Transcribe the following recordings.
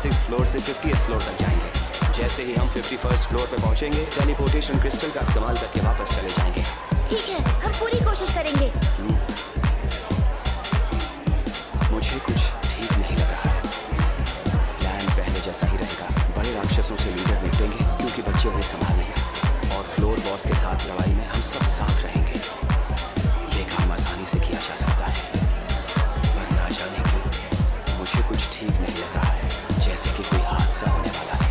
6th floor से 50th floor तक जाएंगे। जैसे ही हम 51st फ्लोर पे पहुंचेंगे, टेलीपोर्टेशन क्रिस्टल का इस्तेमाल करके वापस चले जाएंगे। ठीक है, हम पूरी कोशिश करेंगे। मुझे कुछ ठीक नहीं लग रहा। प्लान पहले जैसा ही रहेगा। बड़े राक्षसों से लीडर निपटेंगे क्योंकि बच्चे उन्हें संभाल नहीं सकते, और फ्लोर बॉस के साथ लड़ाई में हम सब साथ रहेंगे। ये काम आसानी से किया जा सकता है, पर ना जाने क्यों मुझे कुछ ठीक नहीं लग रहा है, जैसे कि कोई हादसा होने वाला है।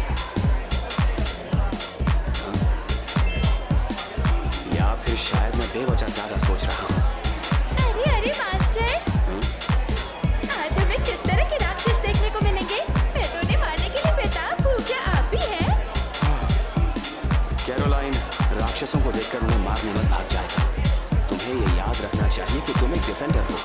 या फिर शायद मैं बेवजह ज्यादा सोच रहा हूँ। अरे मास्टर, आज हमें किस तरह के राक्षस देखने को मिलेंगे? मैं तो उन्हें मारने के लिए बेताब हूँ। क्या आप भी हैं? कैरोलाइन, राक्षसों को देखकर उन्हें मारने मत भाग जाएगा। तुम्हें ये याद रखना चाहिए कि तुम एक डिफेंडर हो।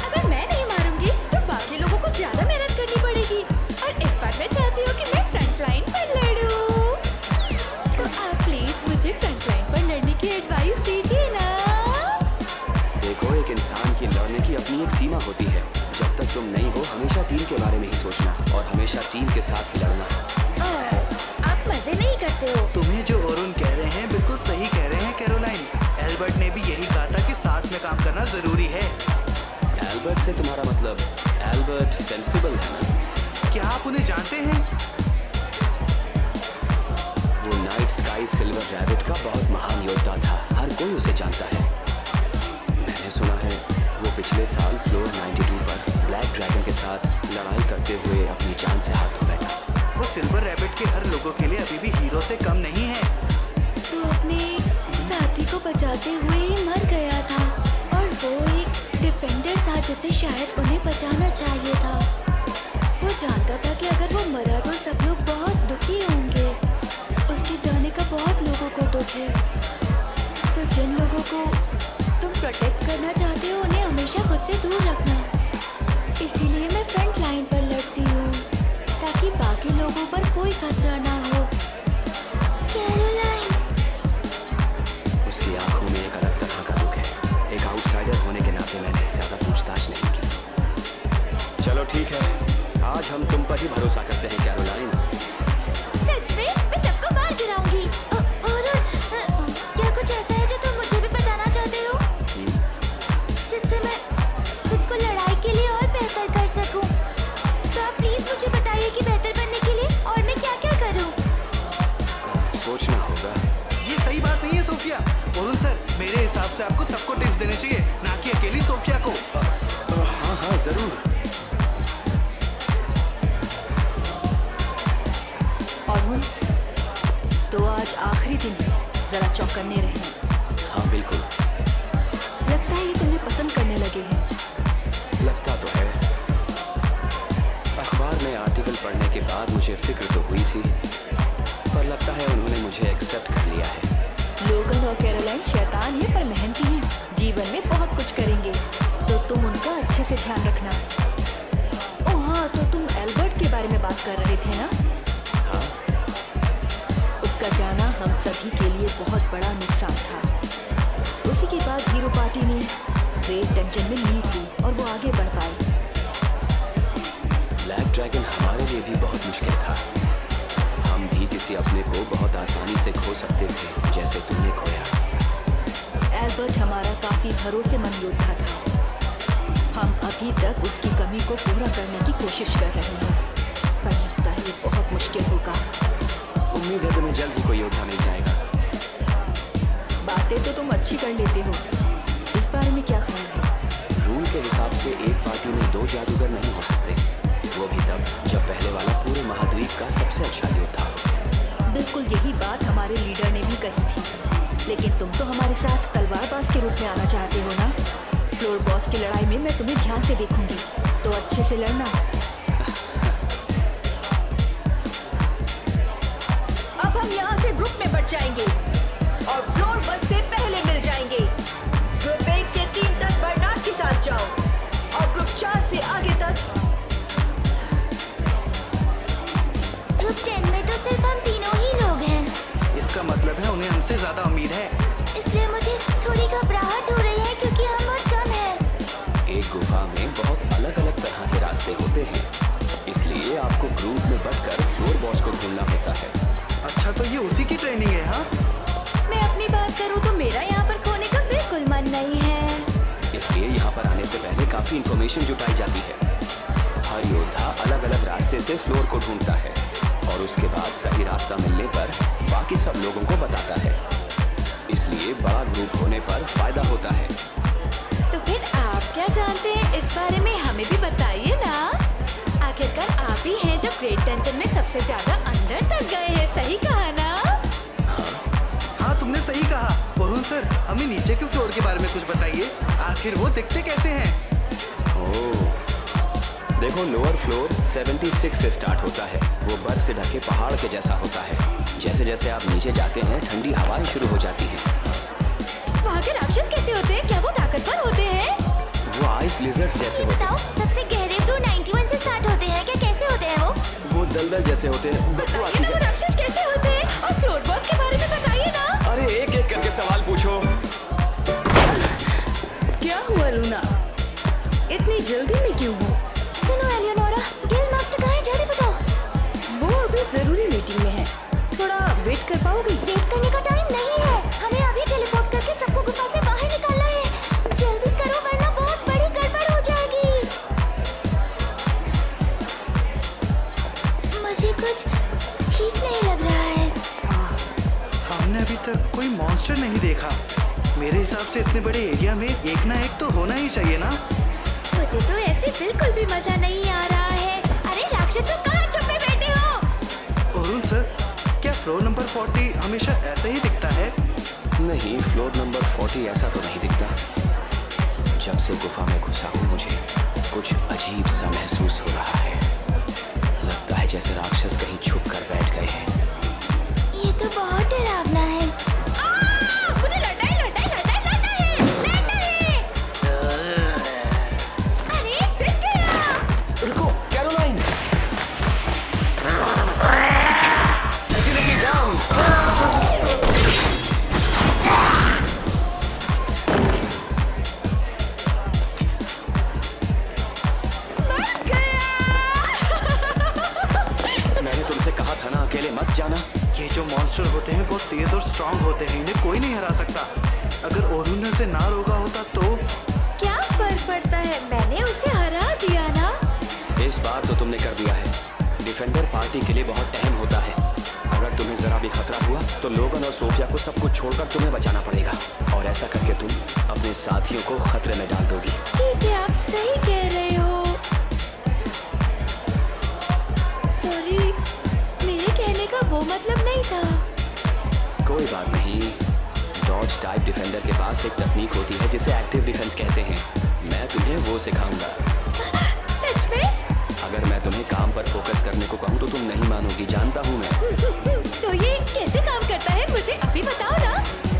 अगर मैं नहीं मारूंगी तो बाकी लोगों को ज्यादा मेहनत करनी पड़ेगी, और इस बार मैं चाहती हूँ कि मैं फ्रंट लाइन पर लड़ूं। तो आप प्लीज मुझे फ्रंट लाइन पर लड़ने की एडवाइस दीजिए ना। देखो, एक इंसान की लड़ने की अपनी एक सीमा होती है। जब तक तुम नहीं हो, हमेशा टीम के बारे में ही सोचना और हमेशा टीम के साथ ही लड़ना। आप मजे नहीं करते हो। तुम्हें जो अरुण कह रहे हैं बिल्कुल सही कह रहे हैं कैरोलाइन। एल्बर्ट ने भी यही कहा था कि साथ में काम करना जरूरी है। एल्बर्ट से तुम्हारा मतलब? एल्बर्ट सेंसिबल है ना? क्या आप उन्हें जानते हैं? वो नाइट स्काई सिल्वर रैबिट का बहुत महान योद्धा था। हर कोई उसे जानता है। मैंने सुना है वो पिछले साल फ्लोर 92 पर ब्लैक ड्रैगन के साथ लड़ाई करते हुए अपनी जान से हाथ धो बैठा। वो सिल्वर रैबिट के हर लोगों के लिए अभी भी हीरो से कम नहीं है। तो अपने साथी को बचाते हुए ही मर गया था, और वो एक डिफेंडर था जिसे शायद उन्हें बचाना चाहिए था। वो जानता था कि अगर वो मरा तो सब लोग बहुत दुखी होंगे। उसके जाने का बहुत लोगों को दुख है। तो जिन लोगों को तुम प्रोटेक्ट करना चाहते हो, उन्हें हमेशा खुद से दूर रखना। इसीलिए मैं फ्रंट लाइन पर लड़ती हूँ, ताकि बाकी लोगों पर कोई खतरा ना हो। कैरोलाइन, उसकी आंखों में एक अलग तरह का दुख है। एक आउटसाइडर होने के नाते मैंने ज्यादा पूछताछ नहीं की। चलो ठीक है, आज हम तुम पर ही भरोसा करते हैं कैरोलाइन। सच में मैं सबको मार गिराऊंगी। और क्या कुछ ऐसा है जो तुम मुझे भी बताना चाहते हो, जिससे मैं खुद को लड़ाई के लिए और बेहतर कर सकूं? तो आप प्लीज मुझे बताइए कि बेहतर बनने के लिए और मैं क्या क्या करूं? सोचना होगा। ये सही बात नहीं है सोफिया। अरुण सर, मेरे हिसाब से आपको सबको टिप्स देने चाहिए, ना कि अकेली सोफिया को। हाँ हाँ जरूर। अरुण, तो आज आखिरी दिन है, जरा चौकन्ने रहें। हाँ बिल्कुल। लगता है ये तुम्हें पसंद करने लगे हैं। लगता तो है। अखबार में आर्टिकल पढ़ने के बाद मुझे फिक्र तो हुई थी, पर लगता है उन्होंने मुझे एक्सेप्ट कर लिया है। लोगन और कैरोलाइन शैतान है पर मेहनती हैं। जीवन में बहुत कुछ करेंगे, तो तुम उनका अच्छे से ध्यान रखना। ओह हाँ, तो तुम एल्बर्ट के बारे में बात कर रहे थे ना? हाँ। उसका जाना हम सभी के लिए बहुत बड़ा नुकसान था। उसी के बाद हीरो पार्टी ने ग्रेट डंजन में लीड ली और वो आगे बढ़ पाई। ब्लैक ड्रैगन हमारे लिए भी बहुत मुश्किल था। हम भी किसी अपने को बहुत आसानी से खो सकते थे, जैसे तुमने खोया। एल्बर्ट हमारा काफी भरोसेमंद योद्धा था। हम अभी तक उसकी कमी को पूरा करने की कोशिश कर रहे हैं, पर लगता है ये बहुत मुश्किल होगा। उम्मीद है तुम्हें जल्द ही कोई योद्धा मिल जाएगा। बातें तो तुम अच्छी कर लेते हो, इस बारे में क्या ख्याल है? रूल के हिसाब से एक पार्टी में 2 जादूगर नहीं हो सकते, वो भी तब जब पहले वाला पूरे महाद्वीप का सबसे अच्छा योद्धा हो। बिल्कुल यही बात हमारे लीडर ने भी कही थी, लेकिन तुम तो हमारे साथ तलवारबाज के रूप में आना चाहते हो ना? फ्लोर बॉस की लड़ाई में मैं तुम्हें ध्यान से देखूंगी, तो अच्छे से लड़ना। अब हम यहाँ से ग्रुप में बढ़ जाएंगे और फ्लोर बॉस से पहले मिल जाएंगे। ग्रुप 1 से 3 तक बर्नार्ड के साथ जाओ, और ग्रुप 4 से आगे तक। ग्रुप 10 में तो सिर्फ हम तीनों ही लोग हैं। इसका मतलब है उन्हें हमसे ज्यादा उम्मीद है। इसलिए मुझे थोड़ी घबराहट हो रही है, क्योंकि हम बहुत कम हैं। एक गुफा में बहुत अलग अलग तरह के रास्ते होते हैं, इसलिए आपको ग्रुप में बंटकर फ्लोर बॉस को ढूंढना होता है। अच्छा, तो ये उसी की ट्रेनिंग है? हाँ, मैं अपनी बात करूँ तो मेरा यहाँ पर खोने का बिल्कुल मन नहीं है। इसलिए यहाँ पर आने से पहले काफी इंफॉर्मेशन जुटाई जाती है। हर योद्धा अलग अलग रास्ते से फ्लोर को ढूंढता है और उसके बाद सही रास्ता मिलने पर बाकी सब लोगों को बताता है। इसलिए बड़ा ग्रुप होने पर फायदा होता है। तो फिर आप क्या जानते हैं इस बारे में, हमें भी बताइए ना। आखिरकार आप ही हैं जो ग्रेट डंजन में सबसे ज्यादा अंदर तक गए हैं, सही कहा ना? हाँ, तुमने सही कहा। वरुण सर, हमें नीचे के फ्लोर के बारे में कुछ बताइए। आखिर वो दिखते कैसे हैं? ओह, देखो लोअर फ्लोर 76 से स्टार्ट होता है। वो बर्फ से ढके पहाड़ के जैसा होता है। जैसे जैसे आप नीचे जाते हैं ठंडी हवाएं शुरू हो जाती हैं। वहाँ के राक्षस कैसे होते हैं? क्या वो ताकतवर होते हैं? वो आइस लिजर्ड्स जैसे होते हैं। सबसे गहरे फ्लोर 91 से स्टार्ट होते हैं क्या? कैसे होते हैं वो? वो दलदल जैसे होते हैं। बदबू आती बताइए ना, वो है। राक्षस कैसे होते हैं? और फ्लोर बॉस के बारे में बताइए ना। अरे एक एक करके सवाल पूछो। क्या हुआ लूना, इतनी जल्दी में क्यों हो? सुनो एलियोनोरा, गिल मास्टर कहाँ है? जल्दी बताओ। वो अभी जरूरी मीटिंग में है, थोड़ा वेट कर पाओगी? वेट करने का टाइम नहीं है, हमें अभी टेलीपोर्ट करके सबको गुफा से बाहर निकालना है। जल्दी करो वरना बहुत बड़ी गड़बड़ हो जाएगी। मुझे कुछ ठीक नहीं लग रहा है। हमने अभी तक कोई मॉन्स्टर नहीं देखा। मेरे हिसाब से इतने बड़े एरिया में एक ना एक तो होना ही चाहिए ना। मुझे तो ऐसे बिल्कुल भी मजा नहीं आ रहा है। अरे राक्षसों, कहाँ छुपे बैठे हो? वरुण सर, क्या फ्लोर नंबर 40 हमेशा ऐसे ही दिखता है? नहीं, फ्लोर नंबर 40 ऐसा तो नहीं दिखता। जब से गुफा में घुसा हूँ मुझे कुछ अजीब सा महसूस हो रहा है। लगता है जैसे राक्षस कहीं छुप कर बैठ गए हैं। ये तो बहुत डरावना है। मुझे लड़ना है। अरे दिख गया। रुको कैरोलाइन। Agility down. मर गया। मैंने तुमसे कहा था ना अकेले मत जाना। ये जो मॉन्स्टर होते हैं बहुत तेज और स्ट्रांग होते हैं, इन्हें कोई नहीं हरा सकता। अगर ओरुन ने उसे ना रोका होता तो? क्या फर्क पड़ता है, मैंने उसे हरा दिया ना। इस बार तो तुमने कर दिया है। डिफेंडर पार्टी के लिए बहुत अहम होता है। अगर तुम्हें जरा भी खतरा हुआ तो लोगन और सोफिया को सब कुछ छोड़कर तुम्हें बचाना पड़ेगा और ऐसा करके तुम अपने साथियों को खतरे में डाल दोगी। ठीक है, आप सही कह रहे हो। सॉरी, मेरे कहने का वो मतलब नहीं था। कोई बात नहीं। डॉज टाइप डिफेंडर के पास एक तकनीक होती है जिसे एक्टिव डिफेंस कहते हैं। मैं तुम्हें वो सिखाऊंगा। सच में? अगर मैं तुम्हें काम पर फोकस करने को कहूँ तो तुम नहीं मानोगी, जानता हूँ मैं। तो ये कैसे काम करता है, मुझे अभी बताओ ना।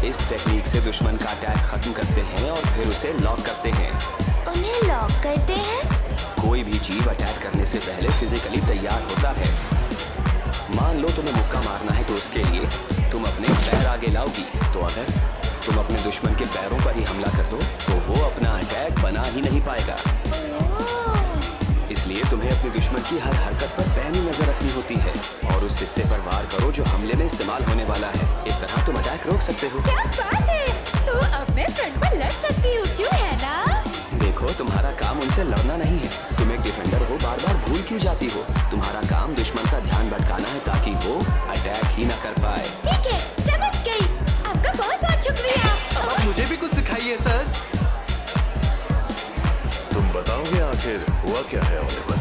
इस टेक्निक से दुश्मन का अटैक खत्म करते हैं और फिर उसे लॉक करते हैं। उन्हें लॉक करते हैं? कोई भी जीव अटैक करने से पहले फिजिकली तैयार होता है। मान लो तुम्हें मुक्का मारना है तो उसके लिए तुम अपने पैर आगे लाओगी। तो अगर तुम अपने दुश्मन के पैरों पर ही हमला कर दो तो वो अपना अटैक बना ही नहीं पाएगा। इसलिए तुम्हें अपने दुश्मन की हर हरकत पर पैनी नजर रखनी होती है और उस हिस्से पर वार करो जो हमले में इस्तेमाल होने वाला है। इस तरह तुम अटैक रोक सकते हो। क्या बात है, तो अब मैं फ्रंट पर लड़ सकती हूँ, क्यों है ना? देखो, तुम्हारा काम उनसे लड़ना नहीं है। तुम एक डिफेंडर हो, बार बार भूल क्यों जाती हो? तुम्हारा काम दुश्मन का ध्यान भटकाना है ताकि वो अटैक ही ना कर पाए। ठीक है, समझ गई। आपका बहुत बहुत शुक्रिया। अब मुझे भी कुछ सिखाइए सर। तुम बताओगे आखिर हुआ क्या है ओलिवर?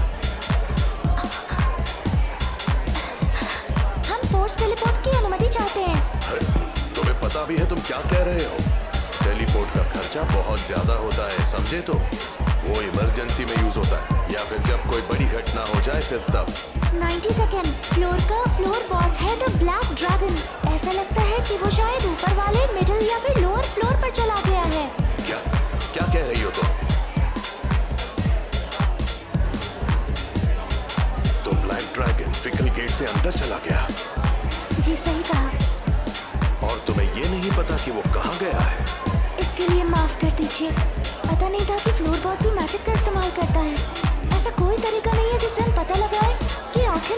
हम फोर्स टेलीपोर्ट की अनुमति चाहते हैं। तुम्हें पता भी है तुम क्या कह रहे हो? टेलीपोर्ट का खर्चा बहुत ज्यादा होता है, समझे? तो वो इमरजेंसी में यूज होता है या फिर जब कोई बड़ी घटना हो जाए, सिर्फ तब। 90 सेकेंड। फ्लोर का फ्लोर बॉस है द ब्लैक ड्रैगन। ऐसा लगता है कि वो शायद ऊपर वाले, मिडिल या फिर लोअर फ्लोर पर चला गया है। क्या क्या कह रही हो तुम? तो ब्लैक ड्रैगन फिकल गेट से अंदर चला गया? जी सही कहा। और तुम्हें ये नहीं पता कि वो कहाँ गया है? इसके लिए माफ कर दीजिए। पता नहीं था कि फ्लोर बॉस भी मैजिक का इस्तेमाल करता है। ऐसा कोई तरीका नहीं है जिससे हम पता लगाए कि आखिर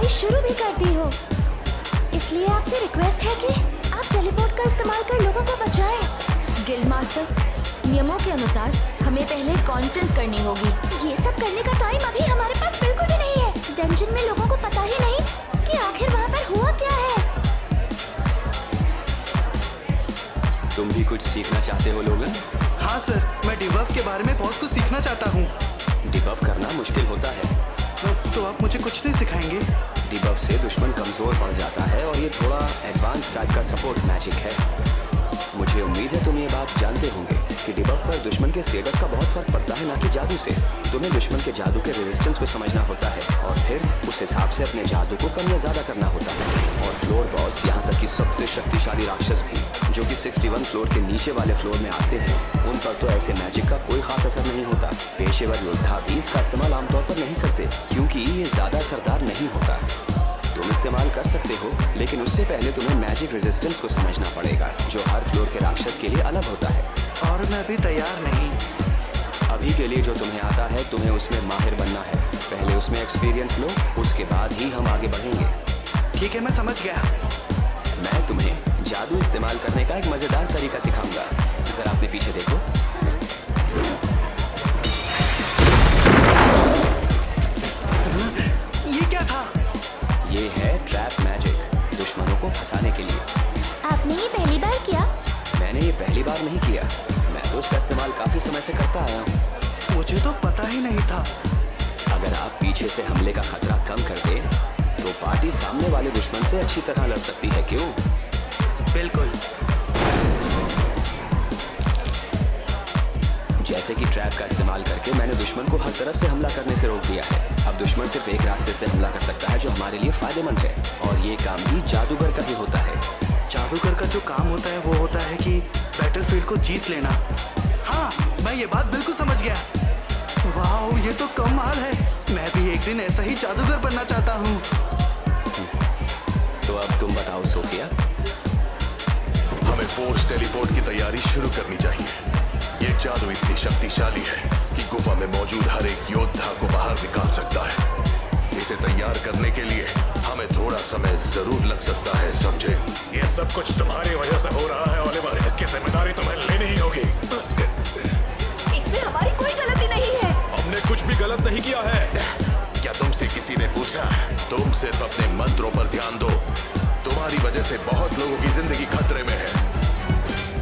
लड़ाई शुरू भी कर दी हो। इसलिए आपसे रिक्वेस्ट है कि आप टेलीपोर्ट का इस्तेमाल कर लोगों को बचाएं। गिल्ड मास्टर, नियमों के अनुसार हमें पहले कॉन्फ्रेंस करनी होगी। ये सब करने का टाइम अभी हमारे पास बिल्कुल भी नहीं है। डंजन में लोगों को पता ही नहीं कि आखिर वहाँ पर हुआ क्या है। तुम भी कुछ सीखना चाहते हो लोगन? हाँ सर, मैं डिबफ के बारे में बहुत कुछ सीखना चाहता हूँ। डिबफ करना मुश्किल होता है। तो आप मुझे कुछ नहीं सिखाएंगे? डिबफ से दुश्मन कमजोर पड़ जाता है और ये थोड़ा एडवांस टाइप का सपोर्ट मैजिक है। मुझे उम्मीद है तुम ये बात जानते होंगे कि डिबफ पर दुश्मन के स्टेटस का बहुत फर्क पड़ता है, ना कि जादू से। तुम्हें दुश्मन के जादू के रेजिस्टेंस को समझना होता है और फिर उस हिसाब से अपने जादू को कम या ज्यादा करना होता है। और फ्लोर बॉस, यहाँ तक कि सबसे शक्तिशाली राक्षस भी, जो कि 61 फ्लोर के नीचे वाले फ्लोर में आते हैं, उन पर तो ऐसे मैजिक का कोई खास असर नहीं होता। पेशेवर योद्धा भी इसका इस्तेमाल आमतौर पर नहीं करते क्योंकि ये ज्यादा असरदार नहीं होता। तुम इस्तेमाल कर सकते हो, लेकिन उससे पहले तुम्हें मैजिक रेजिस्टेंस को समझना पड़ेगा, जो हर फ्लोर के राक्षस के लिए अलग होता है। और मैं अभी तैयार नहीं। अभी के लिए जो तुम्हें आता है, तुम्हें उसमें माहिर बनना है। पहले उसमें एक्सपीरियंस लो, उसके बाद ही हम आगे बढ़ेंगे। ठीक है, मैं समझ गया। मैं तुम्हें जादू इस्तेमाल करने का एक मजेदार तरीका सिखाऊंगा। जरा अपने पीछे देखो। ये क्या था? ये है ट्रैप मैजिक, दुश्मनों को फंसाने के लिए। आपने ये पहली बार किया? मैंने ये पहली बार नहीं किया, मैं तो इसका इस्तेमाल काफी समय से करता आया हूँ। मुझे तो पता ही नहीं था। अगर आप पीछे से हमले का खतरा कम कर दे, तो पार्टी सामने वाले दुश्मन से अच्छी तरह लड़ सकती है, क्यों? बिल्कुल। जैसे कि ट्रैप का इस्तेमाल करके मैंने दुश्मन को हर तरफ से हमला करने से रोक दिया है। अब दुश्मन सिर्फ एक रास्ते से हमला कर सकता है, जो हमारे लिए फायदेमंद है, और ये काम भी जादूगर का ही होता है। जादूगर का जो काम होता है वो होता है कि बैटलफील्ड को जीत लेना। हाँ, मैं ये बात बिल्कुल समझ गया। वाह, ये तो कमाल है। मैं भी एक दिन ऐसा ही जादूगर बनना चाहता हूँ। तो अब तुम बताओ सोफिया। हमें फोर्स टेलीपोर्ट की तैयारी शुरू करनी चाहिए। ये जादू इतनी शक्तिशाली है कि गुफा में मौजूद हर एक योद्धा को बाहर निकाल सकता है। इसे तैयार करने के लिए हमें थोड़ा समय जरूर लग सकता है, समझे? ये सब कुछ तुम्हारी वजह से हो रहा है ओलिवर, इसकी जिम्मेदारी तुम्हें लेनी ही होगी। इसमें हमारी कोई गलती नहीं है। हमने कुछ भी गलत नहीं किया है। क्या तुमसे किसी ने पूछा? तुम सिर्फ अपने मंत्रों पर ध्यान दो। तुम्हारी वजह से बहुत लोगों की जिंदगी खतरे में है।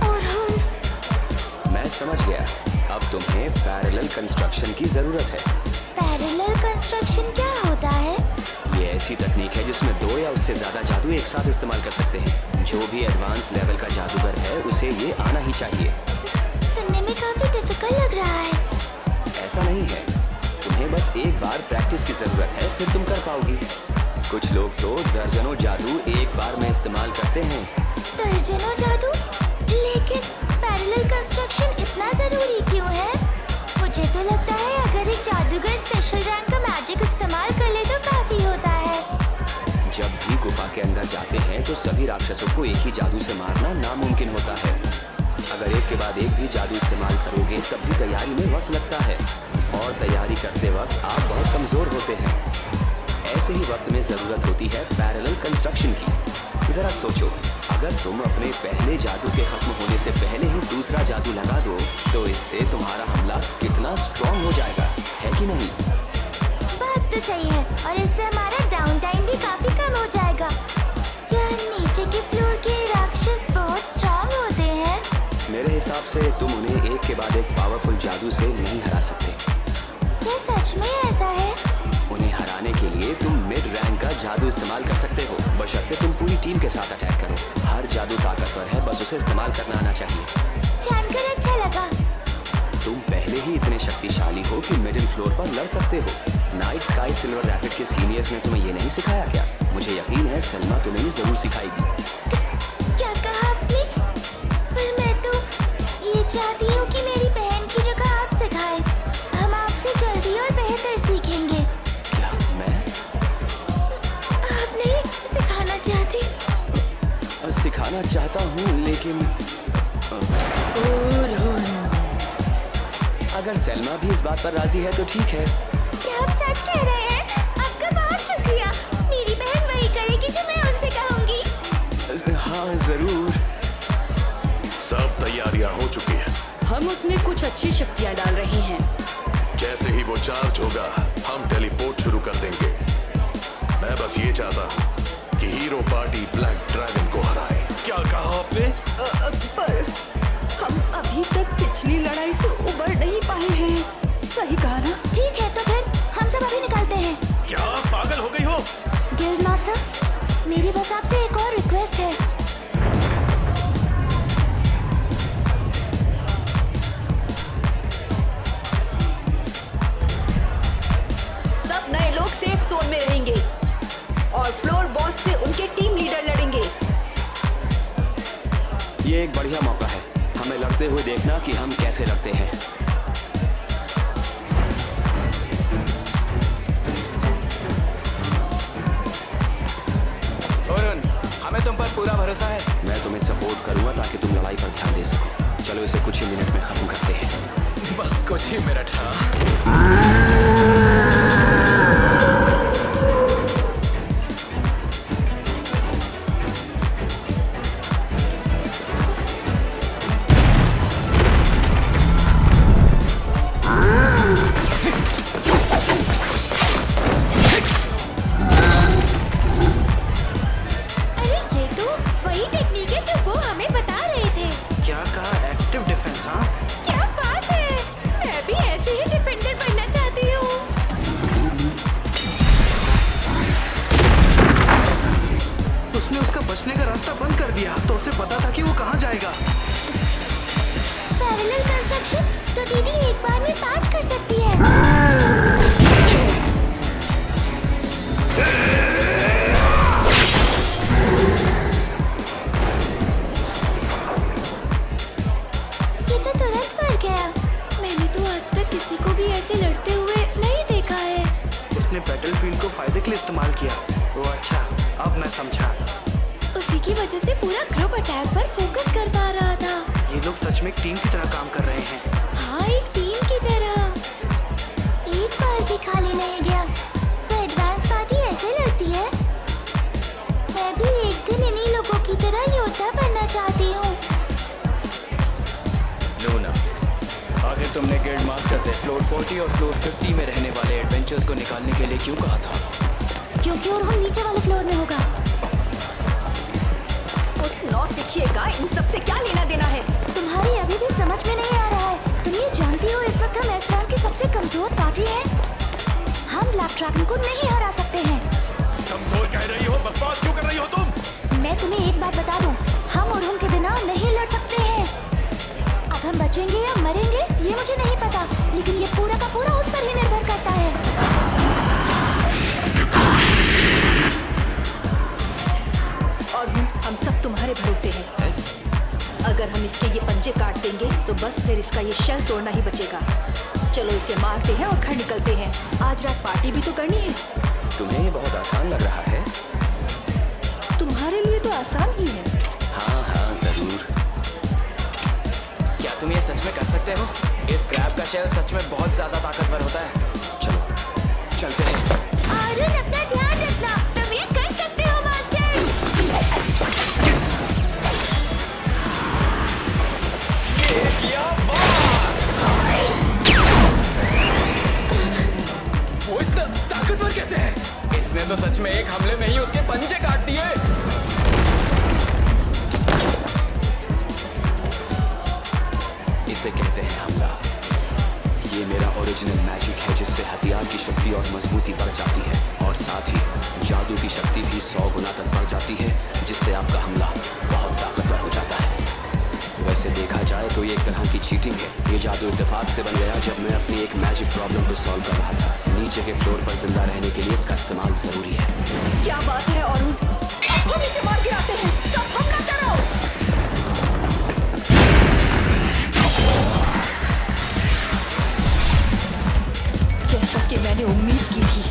और हम मैं समझ गया, अब तुम्हें पैरेलल कंस्ट्रक्शन की जरूरत है। पैरेलल कंस्ट्रक्शन क्या होता है? ये ऐसी तकनीक है जिसमें 2 या उससे ज्यादा जादू एक साथ इस्तेमाल कर सकते हैं। जो भी एडवांस लेवल का जादूगर है, उसे ये आना ही चाहिए। सुनने में काफी डिफिकल्ट लग रहा है। ऐसा नहीं है, तुम्हें बस एक बार प्रैक्टिस की जरूरत है, फिर तुम कर पाओगी। कुछ लोग तो दर्जनों जादू एक बार में इस्तेमाल करते हैं। दर्जनों जादू? लेकिन पैरेलल कंस्ट्रक्शन इतना जरूरी क्यों है? मुझे तो लगता है अगर एक जादूगर स्पेशल रैंक का मैजिक इस्तेमाल कर ले तो काफी होता है। जब भी गुफा के अंदर जाते हैं तो सभी राक्षसों को एक ही जादू से मारना नामुमकिन होता है। अगर एक के बाद एक भी जादू इस्तेमाल करोगे तब भी तैयारी में वक्त लगता है, और तैयारी करते वक्त आप बहुत कमजोर होते हैं। ऐसे ही वक्त में जरूरत होती है पैरेलल कंस्ट्रक्शन की। जरा सोचो, अगर तुम अपने पहले जादू के खत्म होने से पहले ही दूसरा जादू लगा दो, तो इससे तुम्हारा हमला कितना स्ट्रॉन्ग हो जाएगा, है कि नहीं? बात तो सही है, और इससे हमारा डाउन टाइम भी काफी कम हो जाएगा। क्या नीचे के फ्लोर के राक्षस बहुत स्ट्रॉन्ग होते हैं? मेरे हिसाब से तुम उन्हें एक के बाद एक पावरफुल जादू से नहीं हरा सकते। क्या सच में ऐसा है? उन्हें हराने के लिए तुम मिड रैंक का जादू इस्तेमाल कर सकते हो, बशर्ते तुम पूरी टीम के साथ अटैक करो। हर जादू ताकतवर है, बस उसे इस्तेमाल करना आना चाहिए। जानकर अच्छा लगा। तुम पहले ही इतने शक्तिशाली हो कि मिडिल फ्लोर पर लड़ सकते हो। नाइट स्काई सिल्वर रैपिड के सीनियर्स ने तुम्हें ये नहीं सिखाया क्या? मुझे यकीन है सलमा तुम्हें ये जरूर सिखाएगी। क्या कहा आपने? पर मैं तो ये चाहती हूँ कि मेरी बहन की जगह आप सिखाएं। हम आपसे जल्दी और बेहतर सीखेंगे। क्या मैं? आप नहीं सिखाना चाहती? सिखाना चाहता हूँ, लेकिन अगर सलमा भी इस बात पर राजी है तो ठीक है। क्या आप सच कह रहे हैं? आपका बहुत शुक्रिया। मेरी शक्तियाँ हो चुकी हैं। हम उसमें कुछ अच्छी शक्तियाँ डाल रहे हैं। जैसे ही वो चार्ज होगा हम टेलीपोर्ट शुरू कर देंगे। मैं बस ये चाहता हूँ कि हीरो पार्टी ब्लैक ड्रैगन को हराए। क्या कहा आपने? पर हम अभी तक पिछली लड़ाई से उबर नहीं पाए हैं। सही कहा ना? ठीक है, तो फिर हम सब अभी निकलते हैं। क्या पागल हो गई हो? गिल्ड मास्टर, मेरी बस आपसे एक और रिक्वेस्ट है। सब नए लोग सेफ जोन में रहेंगे और फ्लोर बॉस से उनके टीम लीडर लड़ेंगे। ये एक बढ़िया मौका है, हमें लड़ते हुए देखना कि हम कैसे लड़ते हैं। वरुण, हमें तुम पर पूरा भरोसा है। मैं तुम्हें सपोर्ट करूंगा ताकि तुम लड़ाई पर ध्यान दे सको। चलो इसे कुछ ही मिनट में खत्म करते हैं। बस कुछ ही मिनट। हाँ, अरे ये तो वही टेक्निक है जो वो हमें बता रहे थे। क्या कहा? Active defence? हाँ, क्या बात है, मैं भी ऐसे ही डिफेंडर बनना चाहती हूँ। उसने उसका बचने का रास्ता बंद कर दिया, तो उसे पता था कि वो कहाँ जाएगा। पैरेलल कंस्ट्रक्शन तो दीदी एक बार में 5 कर सकती है। ये तो तुरंत मर गया। मैंने तो आज तक किसी को भी ऐसे लड़ते हुए नहीं देखा है। उसने बैटलफील्ड को फायदे के लिए इस्तेमाल किया। वो अच्छा, अब मैं समझा। उसी की वजह से पूरा ग्रुप अटैक पर फोकस कर पा रहा था। ये लोग सच में एक टीम की तरह काम कर रहे हैं। हाँ, एक टीम की तरह। एक बार भी खाली नहीं गया। तो एडवांस पार्टी ऐसे लड़ती है। मैं भी एक दिन इन्हीं लोगों की तरह योद्धा बनना चाहती हूँ। लूना, आखिर तुमने गिल्ड मास्टर से फ्लोर 40 और फ्लोर 50 में रहने वाले एडवेंचर्स को निकालने के लिए क्यों कहा था? क्योंकि और हम नीचे वाले फ्लोर में होगा। उस नौ सीखिएगा, इन सब से क्या लेना देना है? तुम्हारी अभी भी समझ में नहीं आ रहा है। तुम ये जानती हो इस वक्त हम एसरान की सबसे कमजोर पार्टी है। हम ब्लैक ड्रैगन को नहीं हरा सकते हैं। कमजोर कह रही हो? बकवास क्यों कर रही हो तुम? मैं तुम्हें एक बात बता दूं, हम और उनके बिना नहीं लड़ सकते हैं। अब हम बचेंगे या मरेंगे ये मुझे नहीं पता, लेकिन ये पूरा का पूरा उस पर ही निर्भर करता है। और हम सब तुम्हारे भरोसे हैं। अगर हम इसके ये पंजे काट देंगे तो बस फिर इसका ये शेल तोड़ना ही बचेगा। चलो इसे मारते हैं और घर निकलते हैं। आज रात पार्टी भी तो करनी है। तुम्हें ये बहुत आसान लग रहा है। तुम्हारे लिए तो आसान ही है। हाँ हाँ जरूर। क्या तुम ये सच में कर सकते हो? इस क्रैब का शेल सच में बहुत ज्यादा ताकतवर होता है। चलो चलते हैं। आरुण, अपना ध्यान रखना। तुम ये कर सकते हो मास्टर। वो इतना ताकतवर कैसे है? इसने तो सच में एक हमले में ही उसके पंजे काट दिए। इसे कहते हैं हमला। ये मेरा ओरिजिनल मैजिक है जिससे हथियार की शक्ति और मजबूती बढ़ जाती है और साथ ही जादू की शक्ति भी 100 गुना तक बढ़ जाती है जिससे आपका हमला बहुत ताकतवर हो जाता है। वैसे देखा जाए तो ये एक तरह की चीटिंग है। ये जादू इत्तेफाक से बन गया जब मैं अपनी एक मैजिक प्रॉब्लम को सॉल्व कर रहा था। नीचे के फ्लोर पर जिंदा रहने के लिए इसका इस्तेमाल जरूरी है। क्या बात है अरुण? अब हम इसे मार गिराते हैं। सब हमला करो। जैसा कि मैंने उम्मीद की थी,